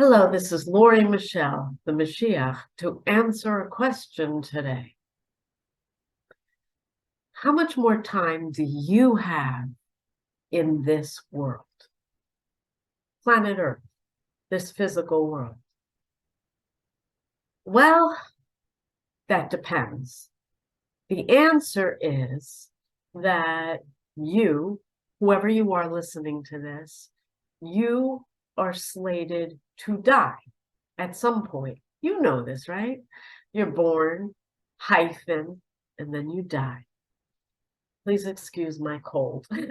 Hello, this is Lori Michelle, the Moshiach, to answer a question today. How much more time do you have in this world? Planet Earth, this physical world? Well, that depends. The answer is that you, whoever you are listening to this, you are slated to die at some point. You know this, right? You're born, hyphen, and then you die. Please excuse my cold. I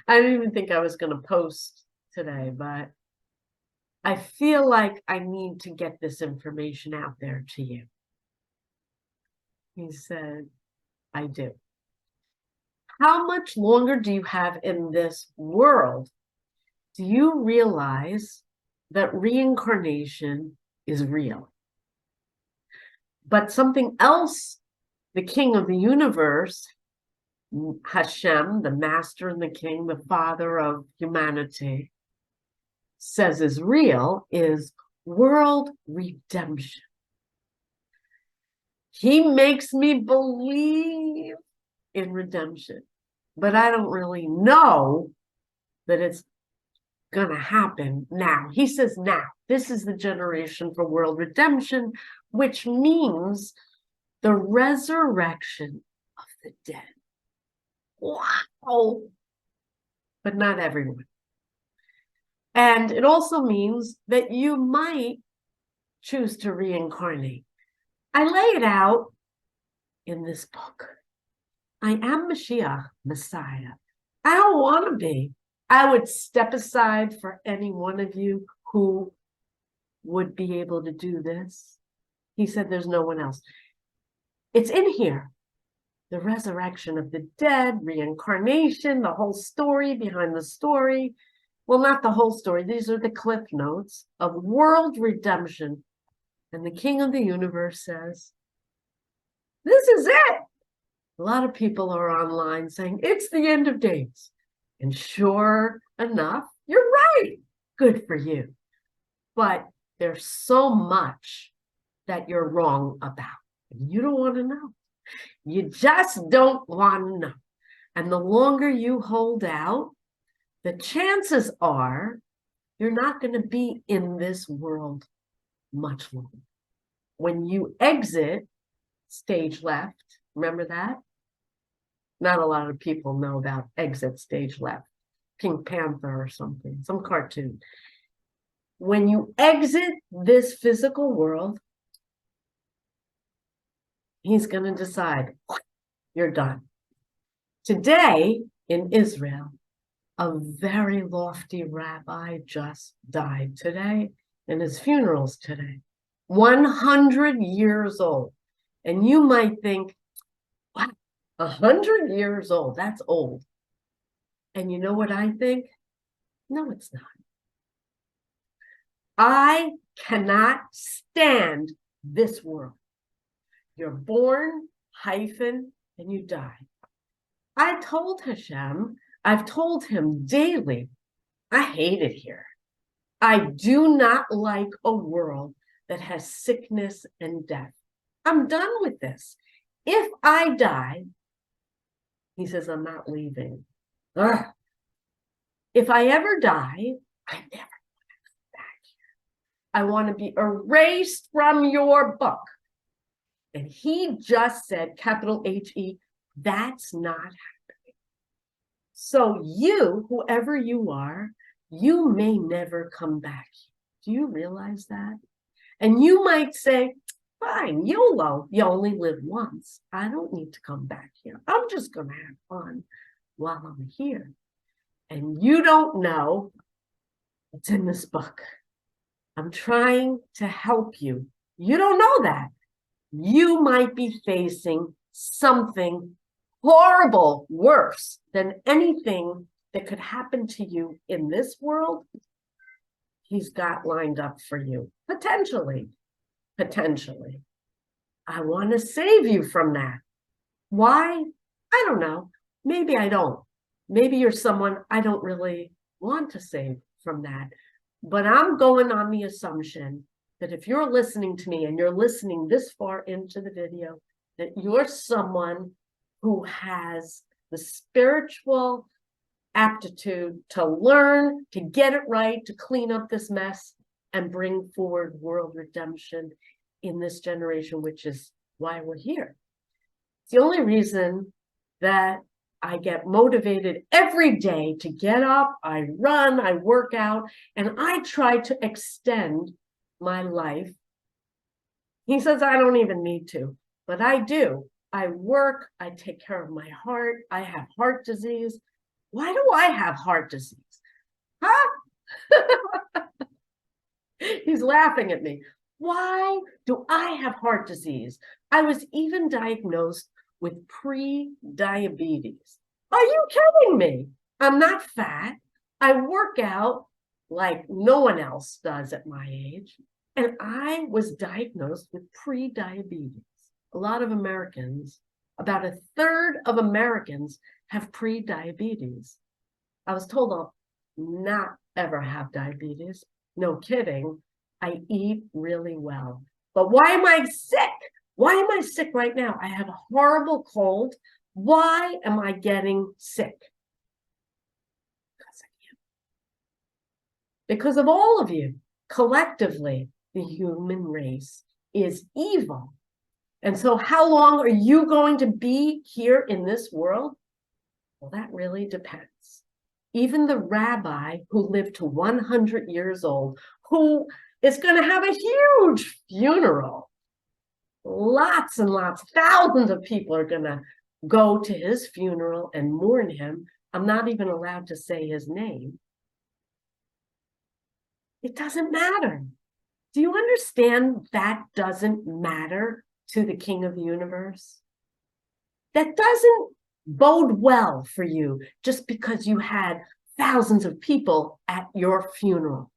didn't even think I was going to post today, but I feel like I need to get this information out there to you. He said, I do. How much longer do you have in this world? Do you realize that reincarnation is real? But something else, the king of the universe, Hashem, the master and the king, the father of humanity, says is real, is world redemption. He makes me believe in redemption, but I don't really know that it's going to happen now. He says now. This is the generation for world redemption, which means the resurrection of the dead. Wow! But not everyone. And it also means that you might choose to reincarnate. I lay it out in this book. I am Mashiach, Messiah. I don't want to be. I would step aside for any one of you who would be able to do this. He said there's no one else. It's in here. The resurrection of the dead, reincarnation, the whole story behind the story. Well, not the whole story. These are the cliff notes of world redemption. And the king of the universe says, this is it. A lot of people are online saying, it's the end of days. And sure enough, you're right. Good for you. But there's so much that you're wrong about. You don't want to know. You just don't want to know. And the longer you hold out, the chances are you're not going to be in this world much longer. When you exit stage left, remember that? Not a lot of people know about exit stage left, Pink Panther or something, some cartoon. When you exit this physical world, he's going to decide, you're done. Today in Israel, a very lofty rabbi just died today, and his funeral's today. 100 years old. And you might think, wow, 100 years old, that's old. And you know what I think? No, it's not. I cannot stand this world. You're born, hyphen, and you die. I told Hashem, I've told him daily, I hate it here. I do not like a world that has sickness and death. I'm done with this. If I die, he says, I'm not leaving. Ugh. If I ever die, I never want to come back here. I want to be erased from your book. And he just said, capital H-E, that's not happening. So you, whoever you are, you may never come back. Do you realize that? And you might say, fine, YOLO, you only live once. I don't need to come back here. I'm just going to have fun while I'm here. And you don't know what's in this book. I'm trying to help you. You don't know that. You might be facing something horrible, worse than anything that could happen to you in this world. He's got lined up for you, potentially. I want to save you from that. Why? I don't know. Maybe I don't. Maybe you're someone I don't really want to save from that. But I'm going on the assumption that if you're listening to me and you're listening this far into the video, that you're someone who has the spiritual aptitude to learn, to get it right, to clean up this mess and bring forward world redemption in this generation, which is why we're here. It's the only reason that I get motivated every day to get up, I run, I work out, and I try to extend my life. He says I don't even need to, but I do. I work, I take care of my heart, I have heart disease. Why do I have heart disease? Huh? He's laughing at me. Why do I have heart disease? I was even diagnosed with pre-diabetes. Are you kidding me? I'm not fat. I work out like no one else does at my age. And I was diagnosed with pre-diabetes. A lot of Americans, about a third of Americans have pre-diabetes. I was told I'll not ever have diabetes. No kidding. I eat really well. But why am I sick? Why am I sick right now? I have a horrible cold. Why am I getting sick? Because of you. Because of all of you. Collectively, the human race is evil. And so how long are you going to be here in this world? Well, that really depends. Even the rabbi who lived to 100 years old, who is going to have a huge funeral, lots and lots, thousands of people are going to go to his funeral and mourn him. I'm not even allowed to say his name. It doesn't matter. Do you understand that doesn't matter to the King of the universe? That doesn't bode well for you just because you had thousands of people at your funeral.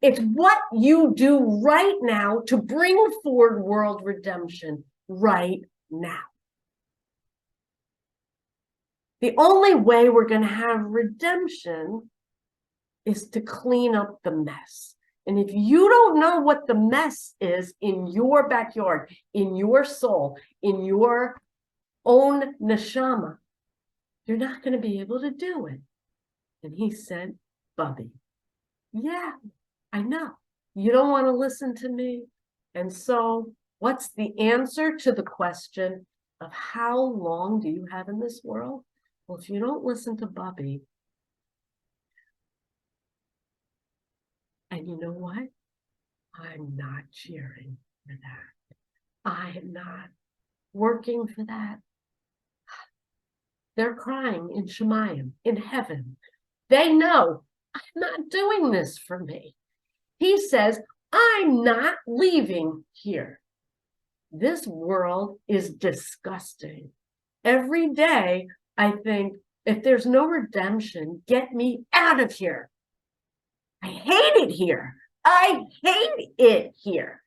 It's what you do right now to bring forward world redemption right now. The only way we're going to have redemption is to clean up the mess. And if you don't know what the mess is in your backyard, in your soul, in your own neshama, you're not going to be able to do it. And he said, Bubby, yeah, I know. You don't want to listen to me. And so what's the answer to the question of how long do you have in this world? Well, if you don't listen to Bubby, and you know what? I'm not cheering for that. I am not working for that. They're crying in Shemayim, in heaven. They know I'm not doing this for me. He says, I'm not leaving here. This world is disgusting. Every day, I think, if there's no redemption, get me out of here. I hate it here. I hate it here.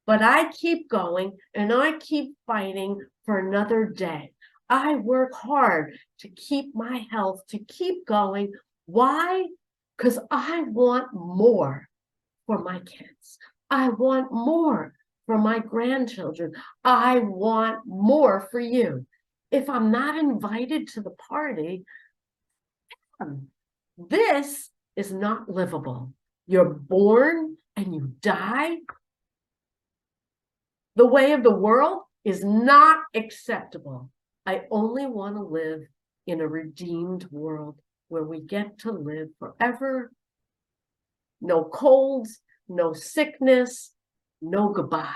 But I keep going and I keep fighting for another day. I work hard to keep my health, to keep going. Why? Because I want more for my kids. I want more for my grandchildren. I want more for you. If I'm not invited to the party, this is not livable. You're born and you die. The way of the world is not acceptable. I only want to live in a redeemed world where we get to live forever. No colds, no sickness, no goodbye.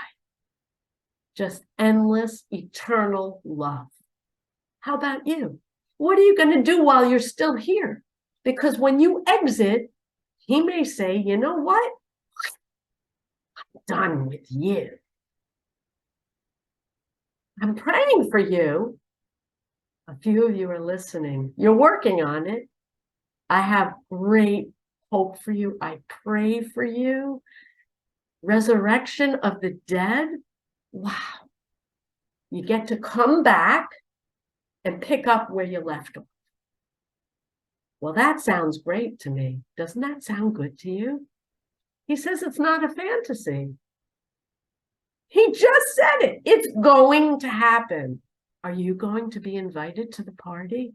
Just endless, eternal love. How about you? What are you going to do while you're still here? Because when you exit, he may say, you know what? I'm done with you. I'm praying for you. A few of you are listening. You're working on it. I have great hope for you. I pray for you. Resurrection of the dead. Wow. You get to come back and pick up where you left off. Well, that sounds great to me. Doesn't that sound good to you? He says it's not a fantasy. He just said it. It's going to happen. Are you going to be invited to the party?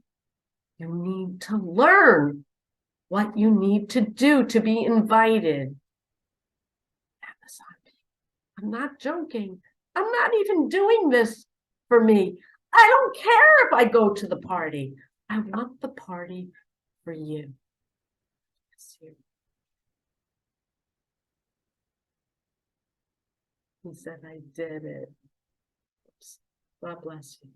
You need to learn what you need to do to be invited. I'm not joking. I'm not even doing this for me. I don't care if I go to the party. I want the party for you. He said, I did it. God bless you.